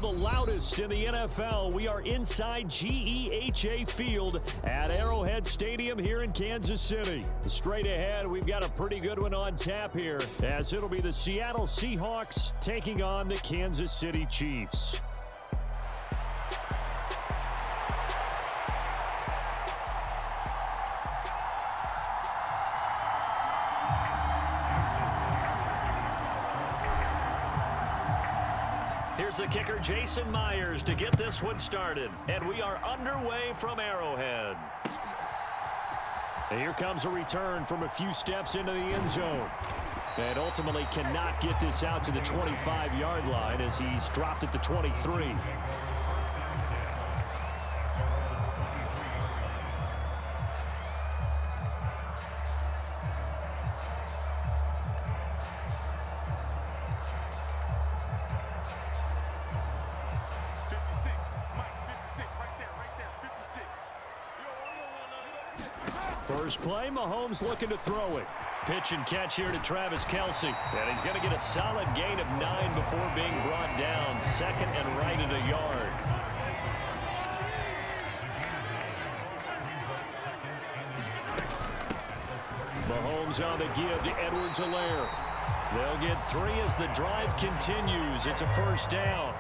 The loudest in the NFL. We are inside GEHA Field at Arrowhead Stadium here in Kansas City. Straight ahead, we've got a pretty good one on tap here, as it'll be the Seattle Seahawks taking on the Kansas City Chiefs. Here's the kicker, Jason Myers, to get this one started. And we are underway from Arrowhead. And here comes a return from a few steps into the end zone. And ultimately cannot get this out to the 25-yard line as he's dropped at the 23. First play, Mahomes looking to throw it. Pitch and catch here to Travis Kelce. And he's going to get a solid gain of 9 before being brought down. Second and right at a yard. Mahomes on the give to Edwards-Helaire. They'll get 3 as the drive continues. It's a first down.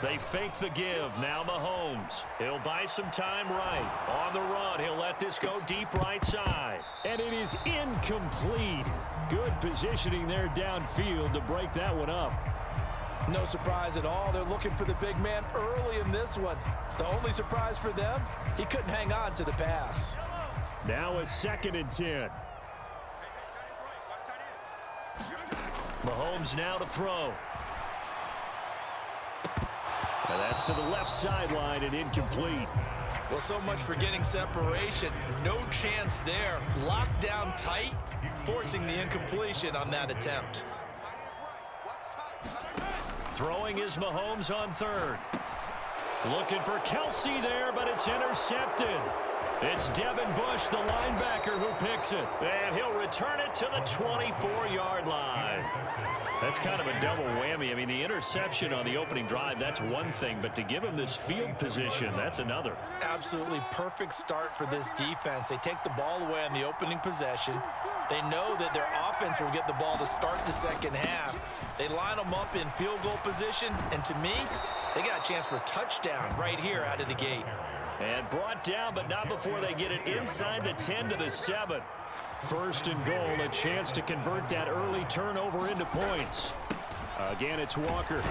They fake the give. Now Mahomes. He'll buy some time right. On the run, he'll let this go deep right side. And it is incomplete. Good positioning there downfield to break that one up. No surprise at all. They're looking for the big man early in this one. The only surprise for them, he couldn't hang on to the pass. Now a 2nd and 10. Mahomes now to throw. And that's to the left sideline and incomplete. Well, so much for getting separation. No chance there. Locked down tight, forcing the incompletion on that attempt. Throwing is Mahomes on 3rd. Looking for Kelce there, but it's intercepted. It's Devin Bush, the linebacker, who picks it. And he'll return it to the 24-yard line. That's kind of a double whammy. I mean, the interception on the opening drive, that's one thing. But to give him this field position, that's another. Absolutely perfect start for this defense. They take the ball away on the opening possession. They know that their offense will get the ball to start the second half. They line them up in field goal position. And to me, they got a chance for a touchdown right here out of the gate. And brought down, but not before they get it inside the 10 to the 7. 1st and goal, a chance to convert that early turnover into points. Again, it's Walker.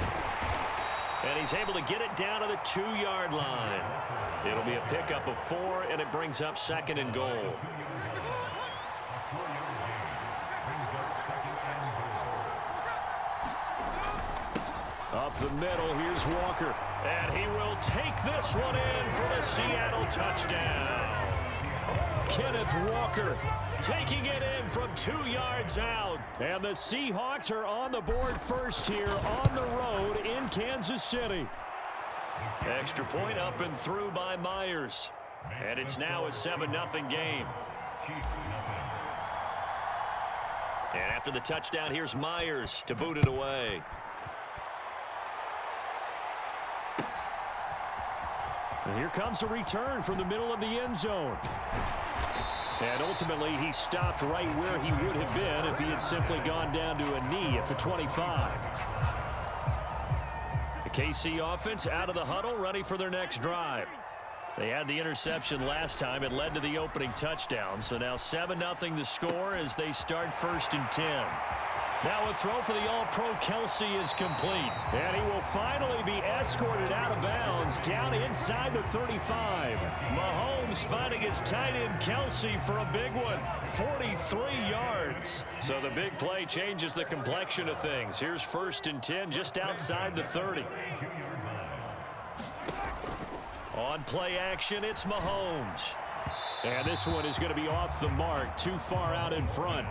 And he's able to get it down to the 2-yard line. It'll be a pickup of 4, and it brings up 2nd and goal. Up the middle, here's Walker. And he will take this one in for the Seattle touchdown. Kenneth Walker taking it in from 2 yards out. And the Seahawks are on the board first here on the road in Kansas City. Extra point up and through by Myers. And it's now a 7-0 game. And after the touchdown, here's Myers to boot it away. And here comes a return from the middle of the end zone. And ultimately, he stopped right where he would have been if he had simply gone down to a knee at the 25. The KC offense out of the huddle, ready for their next drive. They had the interception last time. It led to the opening touchdown. So now 7-0 the score as they start 1st and 10. Now a throw for the All-Pro Kelce is complete. And he will finally be escorted out of bounds down inside the 35. Mahomes finding his tight end Kelce for a big one. 43 yards. So the big play changes the complexion of things. Here's 1st and 10 just outside the 30. On play action, it's Mahomes. And this one is going to be off the mark, too far out in front.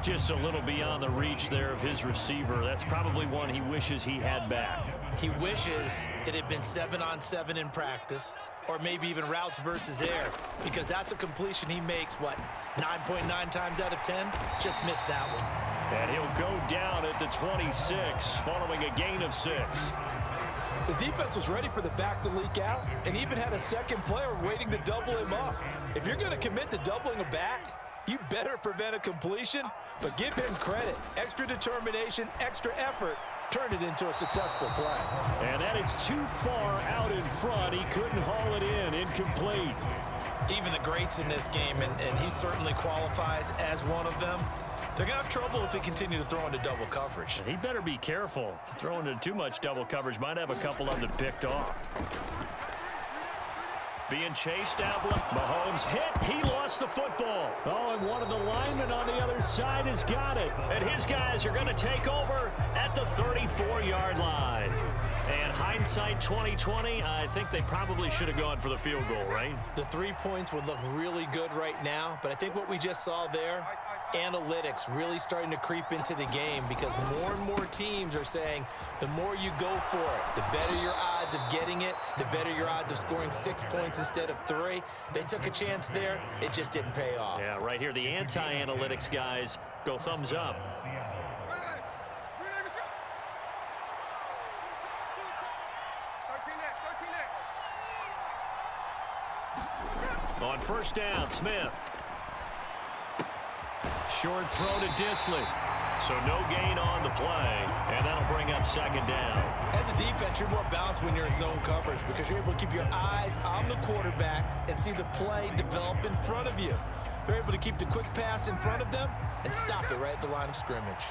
Just a little beyond the reach there of his receiver. That's probably one he wishes he had back. He wishes it had been 7-on-7 in practice. or maybe even routes versus air, because that's a completion he makes, 9.9 times out of 10? Just missed that one. And he'll go down at the 26 following a gain of 6. The defense was ready for the back to leak out and even had a second player waiting to double him up. If you're going to commit to doubling a back, you better prevent a completion, but give him credit. Extra determination, extra effort turned it into a successful play. And that is too far out in front. He couldn't haul it in. Incomplete. Even the greats in this game, and he certainly qualifies as one of them, they're going to have trouble if they continue to throw into double coverage. He better be careful. Throwing into too much double coverage might have a couple of them picked off. Being chased out. Mahomes hit. He lost the football. Oh, and one of the linemen on the other side has got it. And his guys are going to take over at the 34-yard line. And hindsight 2020, I think they probably should have gone for the field goal, right? The 3 points would look really good right now, but I think what we just saw there, analytics really starting to creep into the game, because more and more teams are saying the more you go for it, the better your odds of getting it, the better your odds of scoring 6 points instead of 3. They took a chance there. It just didn't pay off. Yeah, right here, the anti-analytics guys go thumbs up. On first down, Smith. Short throw to Disley. So no gain on the play, and that'll bring up second down. As a defense, you're more balanced when you're in zone coverage because you're able to keep your eyes on the quarterback and see the play develop in front of you. They're able to keep the quick pass in front of them and stop it right at the line of scrimmage.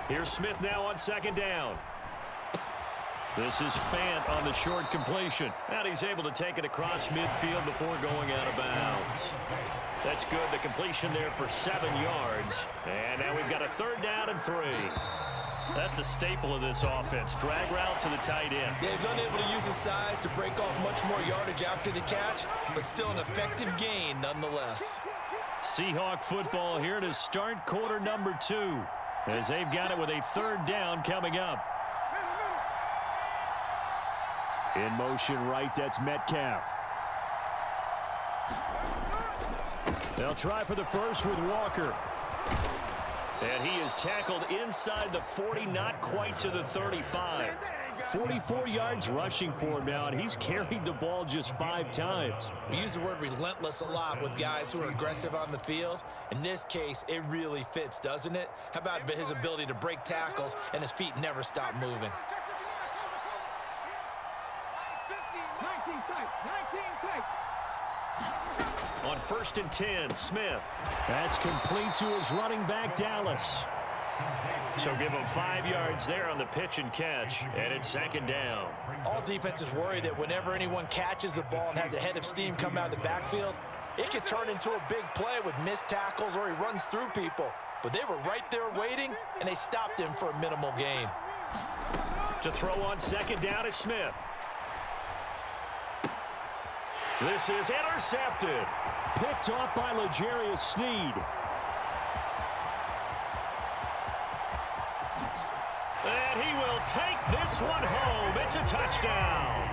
Here's Smith now on second down. This is Fant on the short completion. And he's able to take it across midfield before going out of bounds. That's good. The completion there for 7 yards. And now we've got a third down and 3. That's a staple of this offense. Drag route to the tight end. Yeah, he's unable to use his size to break off much more yardage after the catch, but still an effective gain nonetheless. Seahawk football here to start quarter number 2, as they've got it with a third down coming up. In motion right, that's Metcalf. They'll try for the first with Walker. And he is tackled inside the 40, not quite to the 35. 44 yards rushing for him now, and he's carried the ball just 5 times. We use the word relentless a lot with guys who are aggressive on the field. In this case, it really fits, doesn't it? How about his ability to break tackles and his feet never stop moving? On first and 10, Smith. That's complete to his running back, Dallas. So give him 5 yards there on the pitch and catch, and it's second down. All defenses worry that whenever anyone catches the ball and has a head of steam come out of the backfield, it could turn into a big play with missed tackles or he runs through people. But they were right there waiting, and they stopped him for a minimal gain. To throw on second down is Smith. This is intercepted. Picked off by L'Jarius Sneed. And he will take this one home. It's a touchdown.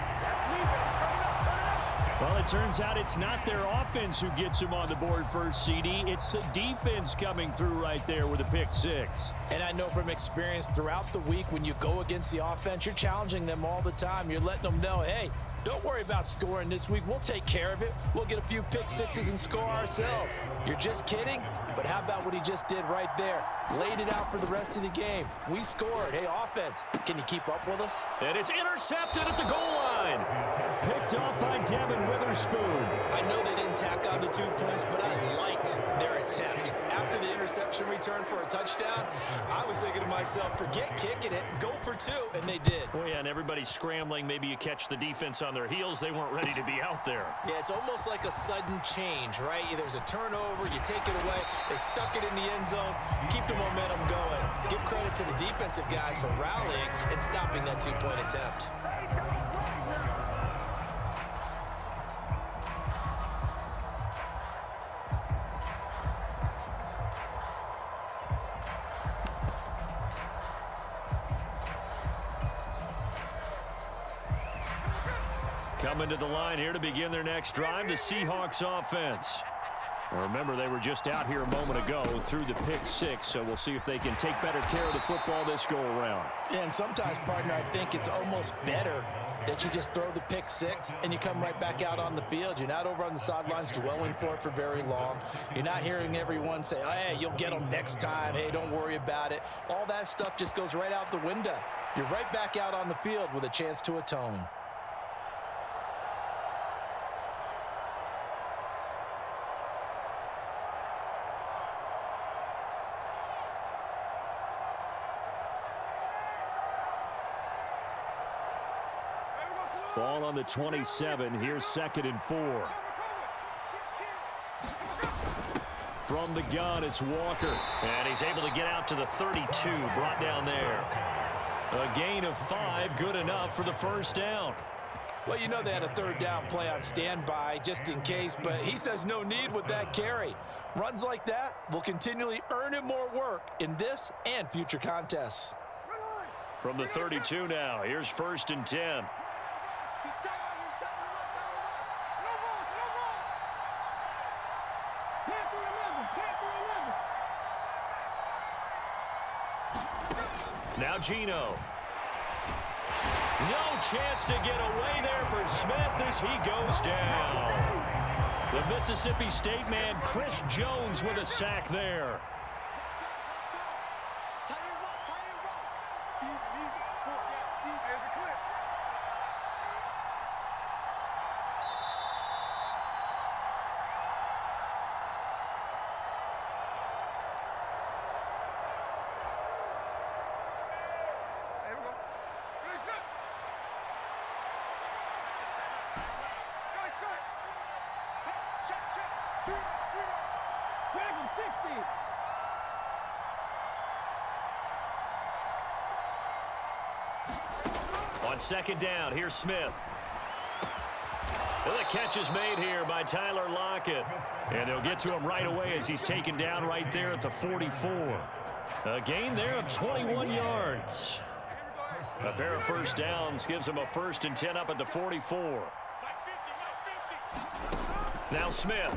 Well, it turns out it's not their offense who gets him on the board first, CD. It's the defense coming through right there with a pick 6. And I know from experience throughout the week, when you go against the offense, you're challenging them all the time. You're letting them know, hey, don't worry about scoring this week. We'll take care of it. We'll get a few pick 6s and score ourselves. You're just kidding? But how about what he just did right there? Laid it out for the rest of the game. We scored. Hey, offense, can you keep up with us? And it's intercepted at the goal line. Picked off by Devin Witherspoon. I know they didn't tack on the 2 points, but I liked their attempt. After the interception return for a touchdown, I was thinking to myself, forget kicking it, go for 2, and they did. Oh, yeah, and everybody's scrambling. Maybe you catch the defense on their heels. They weren't ready to be out there. Yeah, it's almost like a sudden change, right? There's a turnover, you take it away, they stuck it in the end zone, keep the momentum going. Give credit to the defensive guys for rallying and stopping that 2-point attempt. Coming to the line here to begin their next drive, the Seahawks offense. Remember, they were just out here a moment ago through the pick six, so we'll see if they can take better care of the football this go-around. And sometimes, partner, I think it's almost better that you just throw the pick six and you come right back out on the field. You're not over on the sidelines dwelling for it for very long. You're not hearing everyone say, oh, hey, you'll get them next time. Hey, don't worry about it. All that stuff just goes right out the window. You're right back out on the field with a chance to atone. Ball on the 27. Here's 2nd and 4. From the gun, it's Walker. And he's able to get out to the 32. Brought down there. A gain of 5. Good enough for the first down. Well, you know they had a 3rd down play on standby just in case, but he says no need with that carry. Runs like that will continually earn him more work in this and future contests. From the 32 now, here's 1st and 10. Now Gino. No chance to get away there for Smith as he goes down. The Mississippi State man, Chris Jones, with a sack there. On 2nd down, here's Smith. Well, the catch is made here by Tyler Lockett. And they'll get to him right away as he's taken down right there at the 44. A gain there of 21 yards. A pair of first downs gives him a 1st and 10 up at the 44. Now Smith.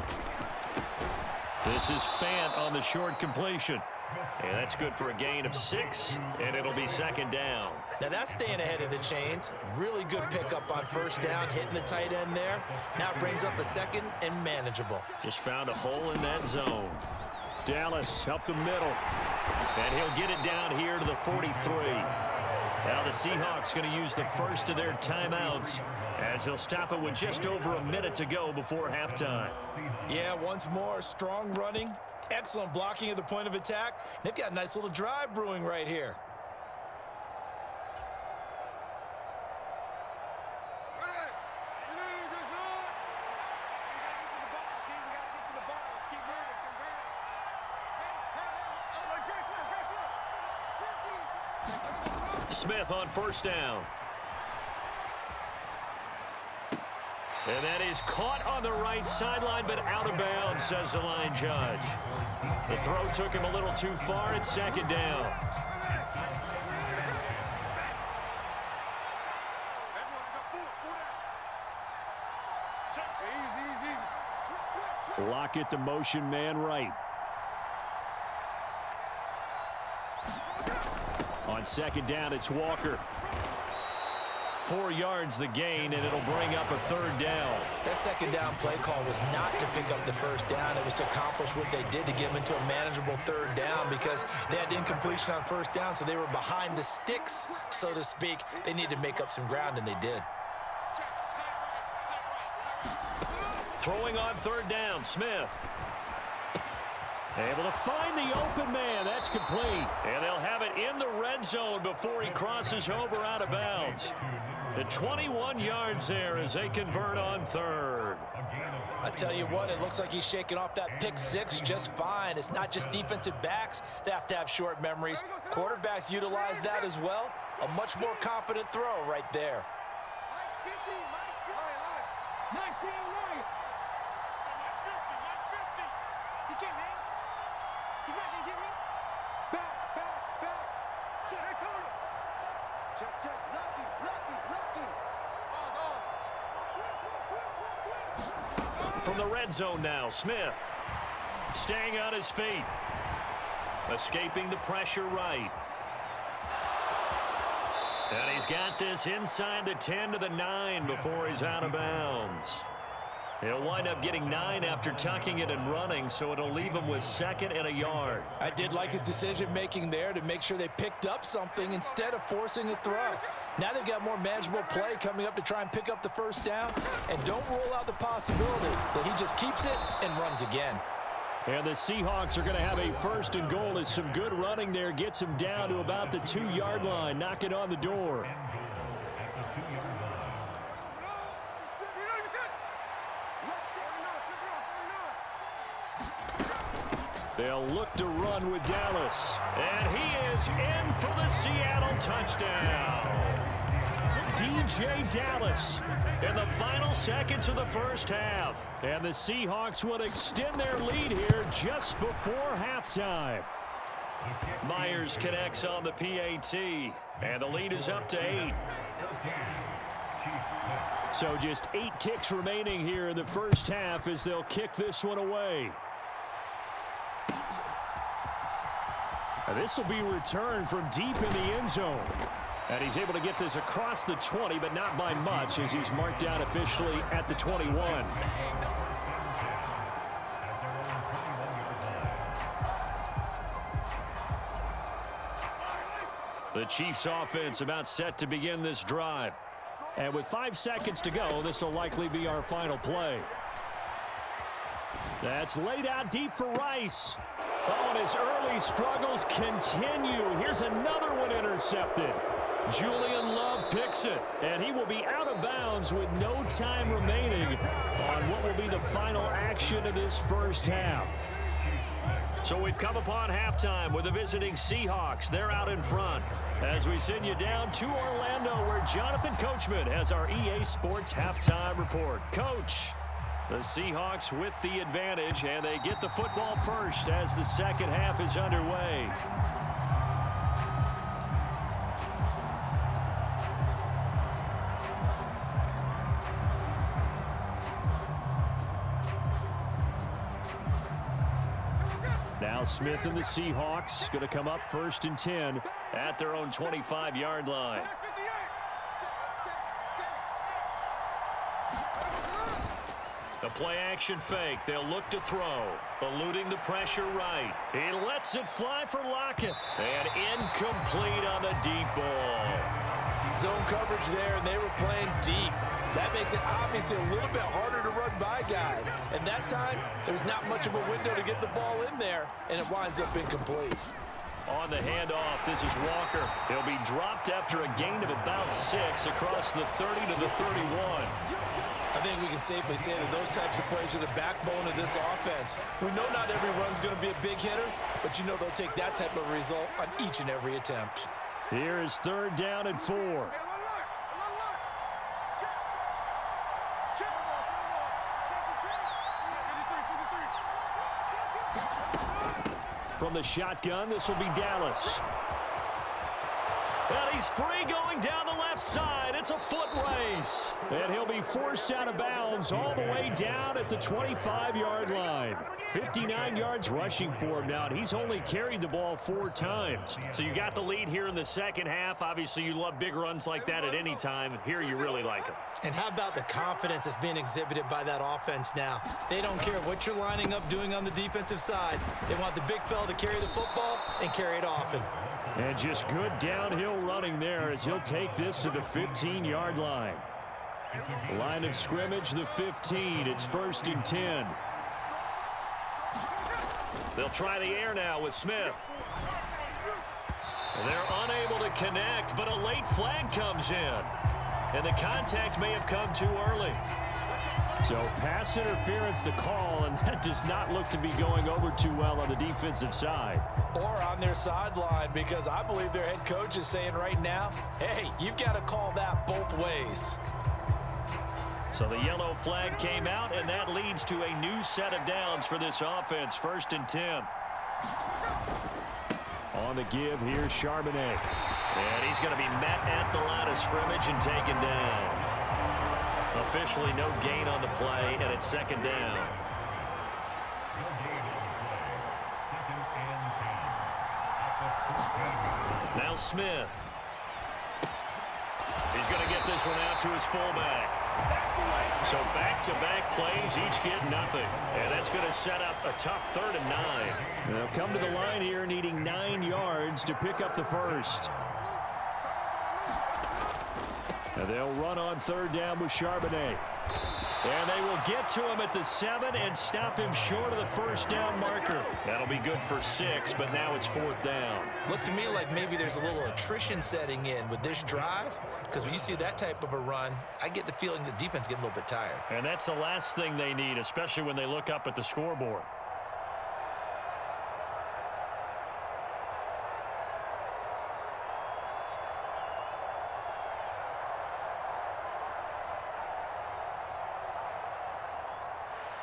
This is Fant on the short completion. And that's good for a gain of 6, and it'll be 2nd down. Now that's staying ahead of the chains. Really good pickup on 1st down, hitting the tight end there. Now it brings up a 2nd and manageable. Just found a hole in that zone. Dallas up the middle. And he'll get it down here to the 43. Now the Seahawks going to use the first of their timeouts as they'll stop it with just over a minute to go before halftime. Yeah, once more, strong running. Excellent blocking at the point of attack. They've got a nice little drive brewing right here. Smith on 1st down. And that is caught on the right sideline, but out of bounds, says the line judge. The throw took him a little too far. It's 2nd down. Lockett, the motion man right. On 2nd down, it's Walker. 4 yards the gain, and it'll bring up a 3rd down. That 2nd down play call was not to pick up the 1st down. It was to accomplish what they did to get them into a manageable 3rd down because they had incompletion on 1st down, so they were behind the sticks, so to speak. They needed to make up some ground, and they did. Throwing on 3rd down, Smith. Able to find the open man. That's complete. And they'll have it in the red zone before he crosses over out of bounds. The 21 yards there as they convert on 3rd. I tell you what, it looks like he's shaking off that pick 6 just fine. It's not just defensive backs that have to have short memories. Quarterbacks utilize that as well. A much more confident throw right there. From the red zone now, Smith. Staying on his feet. Escaping the pressure right. And he's got this inside the 10 to the 9 before he's out of bounds. He'll wind up getting 9 after tucking it and running, so it'll leave him with 2nd and a yard. I did like his decision-making there to make sure they picked up something instead of forcing a throw. Now they've got more manageable play coming up to try and pick up the first down, and don't rule out the possibility that he just keeps it and runs again. And the Seahawks are going to have a 1st and goal as some good running there gets him down to about the 2-yard line, knocking on the door. They'll look to run with Dallas. And he is in for the Seattle touchdown. DJ Dallas in the final seconds of the first half. And the Seahawks will extend their lead here just before halftime. Myers connects on the PAT. And the lead is up to 8. So just 8 ticks remaining here in the first half as they'll kick this one away. This will be returned from deep in the end zone. And he's able to get this across the 20, but not by much as he's marked down officially at the 21. The Chiefs offense about set to begin this drive. And with 5 seconds to go, this will likely be our final play. That's laid out deep for Rice. Oh, and his early struggles continue. Here's another one intercepted. Julian Love picks it, and he will be out of bounds with no time remaining on what will be the final action of this first half. So we've come upon halftime with the visiting Seahawks. They're out in front as we send you down to Orlando where Jonathan Coachman has our EA Sports halftime report. Coach, the Seahawks with the advantage, and they get the football first as the second half is underway. Now Smith and the Seahawks going to come up 1st and 10 at their own 25-yard line. The play-action fake. They'll look to throw. Eluding the pressure right. He lets it fly for Lockett. And incomplete on the deep ball. Zone coverage there, and they were playing deep. That makes it obviously a little bit harder to run by guys. And that time, there's not much of a window to get the ball in there, and it winds up incomplete. On the handoff, this is Walker. He'll be dropped after a gain of about 6 across the 30 to the 31. I think we can safely say that those types of plays are the backbone of this offense. We know not every run's going to be a big hitter, but you know they'll take that type of result on each and every attempt. Here is 3rd down and 4. From the shotgun, this will be Dallas. And he's free going down the left side. It's a foot race. And he'll be forced out of bounds all the way down at the 25-yard line. 59 yards rushing for him now, and he's only carried the ball 4 times. So you got the lead here in the second half. Obviously, you love big runs like that at any time. Here you really like them. And how about the confidence that's being exhibited by that offense now? They don't care what you're lining up doing on the defensive side. They want the big fella to carry the football and carry it often. And just good downhill running there as he'll take this to the 15-yard line. Line of scrimmage, the 15. It's 1st and 10. They'll try the air now with Smith. They're unable to connect, but a late flag comes in. And the contact may have come too early. So pass interference the call, and that does not look to be going over too well on the defensive side. Or on their sideline, because I believe their head coach is saying right now, hey, you've got to call that both ways. So the yellow flag came out, and that leads to a new set of downs for this offense. 1st and 10. On the give, here's Charbonnet. And he's going to be met at the line of scrimmage and taken down. The Officially no gain on the play, and it's second down. Now Smith. He's going to get this one out to his fullback. So back-to-back plays, each get nothing. And that's going to set up a tough 3rd and 9. They'll come to the line here needing 9 yards to pick up the first. And they'll run on 3rd down with Charbonnet. And they will get to him at the 7 and stop him short of the first down marker. That'll be good for 6, but now it's 4th down. Looks to me like maybe there's a little attrition setting in with this drive, because when you see that type of a run, I get the feeling the defense getting a little bit tired. And that's the last thing they need, especially when they look up at the scoreboard.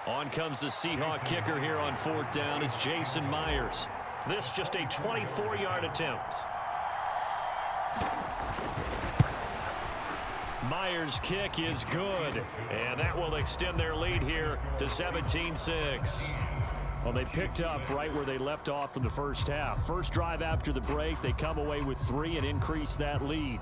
On comes the Seahawk kicker here on 4th down. It's Jason Myers. This just a 24-yard attempt. Myers' kick is good, and that will extend their lead here to 17-6. Well, they picked up right where they left off in the first half. First drive after the break, they come away with 3 and increase that lead.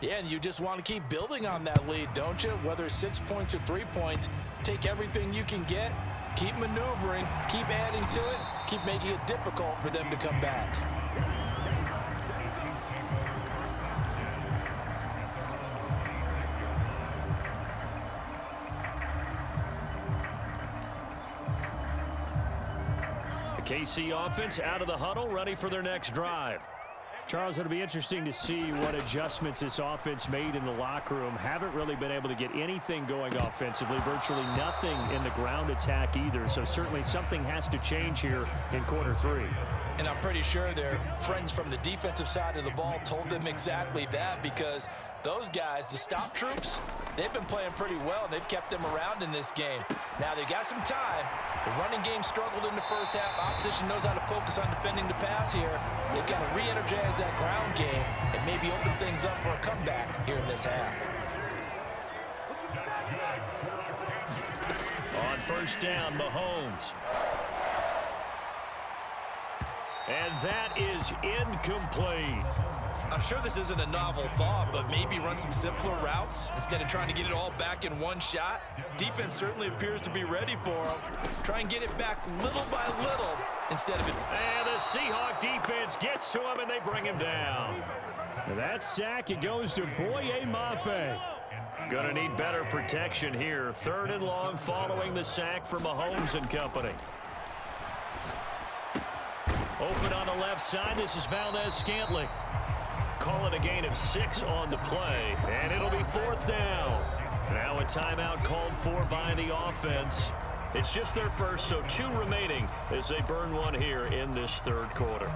Yeah, and you just want to keep building on that lead, don't you? Whether it's 6 points or 3 points, take everything you can get, keep maneuvering, keep adding to it, keep making it difficult for them to come back. The KC offense out of the huddle, ready for their next drive. Charles, it'll be interesting to see what adjustments this offense made in the locker room. Haven't really been able to get anything going offensively, virtually nothing in the ground attack either. So certainly something has to change here in quarter 3. And I'm pretty sure their friends from the defensive side of the ball told them exactly that, because those guys, the stop troops, they've been playing pretty well, and they've kept them around in this game. Now, they've got some time. The running game struggled in the first half. Opposition knows how to focus on defending the pass here. They've got to re-energize that ground game and maybe open things up for a comeback here in this half. On first down, Mahomes. And that is incomplete. I'm sure this isn't a novel thought, but maybe run some simpler routes instead of trying to get it all back in one shot. Defense certainly appears to be ready for them. Try and get it back little by little instead of it. And the Seahawk defense gets to him, and they bring him down. And that sack, it goes to Boye Mafe. Gonna need better protection here. 3rd and long following the sack for Mahomes and company. Open on the left side. This is Valdez-Scantling. Call it a gain of 6 on the play, and it'll be 4th down. Now a timeout called for by the offense. It's just their first, so 2 remaining as they burn one here in this 3rd quarter.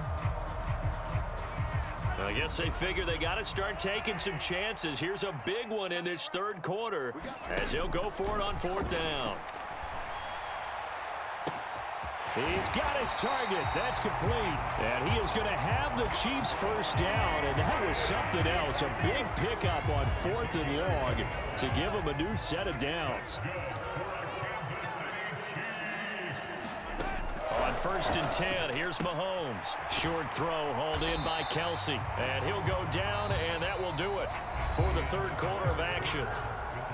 I guess they figure they got to start taking some chances. Here's a big one in this 3rd quarter as they'll go for it on 4th down. He's got his target. That's complete. And he is going to have the Chiefs first down. And that was something else. A big pickup on 4th and long to give them a new set of downs. On 1st and 10, here's Mahomes. Short throw hauled in by Kelsey. And he'll go down, and that will do it for the 3rd quarter of action.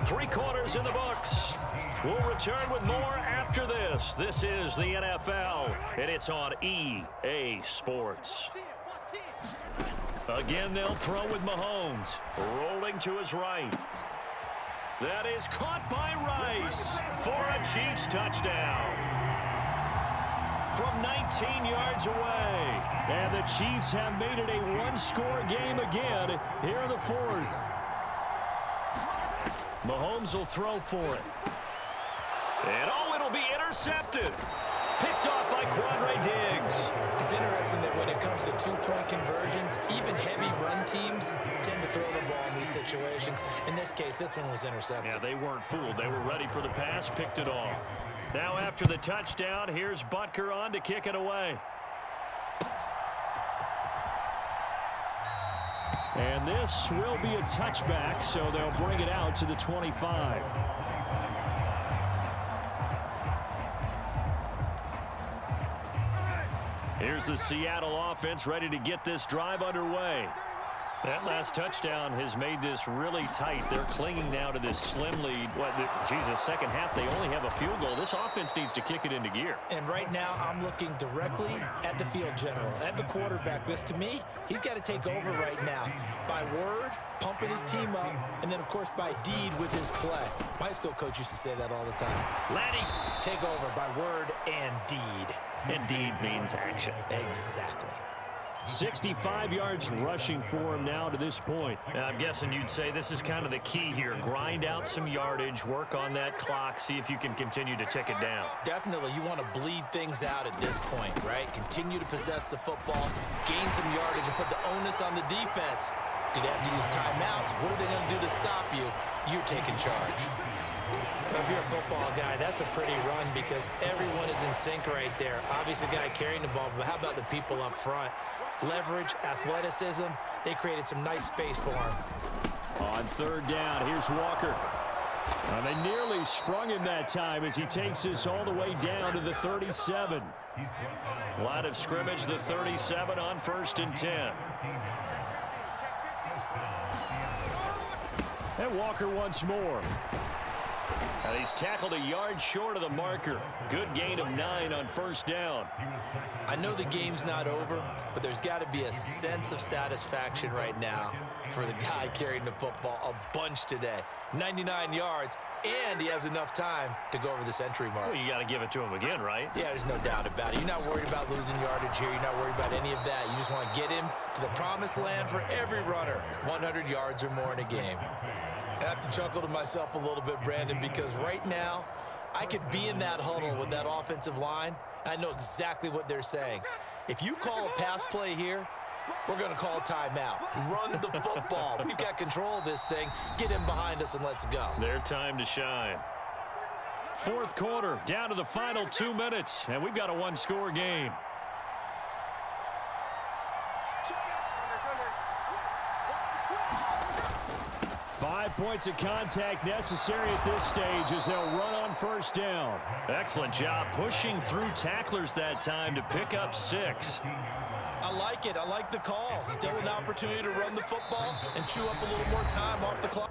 3 quarters in the books. We'll return with more after this. This is the NFL, and it's on EA Sports. Again, they'll throw with Mahomes. Rolling to his right. That is caught by Rice for a Chiefs touchdown. From 19 yards away. And the Chiefs have made it a 1-score game again here in the 4th. Mahomes will throw for it. And it'll be intercepted. Picked off by Quandre Diggs. It's interesting that when it comes to 2-point conversions, even heavy run teams tend to throw the ball in these situations. In this case, this one was intercepted. Yeah, they weren't fooled. They were ready for the pass, picked it off. Now after the touchdown, here's Butker on to kick it away. And this will be a touchback, so they'll bring it out to the 25. Here's the Seattle offense ready to get this drive underway. That last touchdown has made this really tight. They're clinging now to this slim lead. Second half, they only have a field goal. This offense needs to kick it into gear. And right now, I'm looking directly at the field general, at the quarterback, because to me, he's got to take over right now. By word, pumping his team up, and then, of course, by deed with his play. My high school coach used to say that all the time. Laddie, take over by word and deed. And deed means action. Exactly. 65 yards rushing for him now to this point. I'm guessing you'd say this is kind of the key here. Grind out some yardage, work on that clock, see if you can continue to tick it down. Definitely, you want to bleed things out at this point, right? Continue to possess the football, gain some yardage, and put the onus on the defense. Do they have to use timeouts? What are they going to do to stop you? You're taking charge. If you're a football guy, that's a pretty run because everyone is in sync right there. Obviously, the guy carrying the ball, but how about the people up front? Leverage, athleticism, they created some nice space for him. On third down, here's Walker. They nearly sprung him that time as he takes this all the way down to the 37. Line of scrimmage, the 37 on 1st and 10. And Walker once more. And he's tackled a yard short of the marker. Good gain of 9 on 1st down. I know the game's not over, but there's got to be a sense of satisfaction right now for the guy carrying the football a bunch today. 99 yards, and he has enough time to go over the century mark. Well, you got to give it to him again, right? Yeah, there's no doubt about it. You're not worried about losing yardage here. You're not worried about any of that. You just want to get him to the promised land for every runner. 100 yards or more in a game. I have to chuckle to myself a little bit, Brandon, because right now I could be in that huddle with that offensive line. I know exactly what they're saying. If you call a pass play here, we're going to call a timeout. Run the football. We've got control of this thing. Get him behind us and let's go. Their time to shine. Fourth quarter, down to the final 2 minutes, and we've got a one-score game. Five points of contact necessary at this stage as they'll run on 1st down. Excellent job pushing through tacklers that time to pick up 6. I like it. I like the call. Still an opportunity to run the football and chew up a little more time off the clock.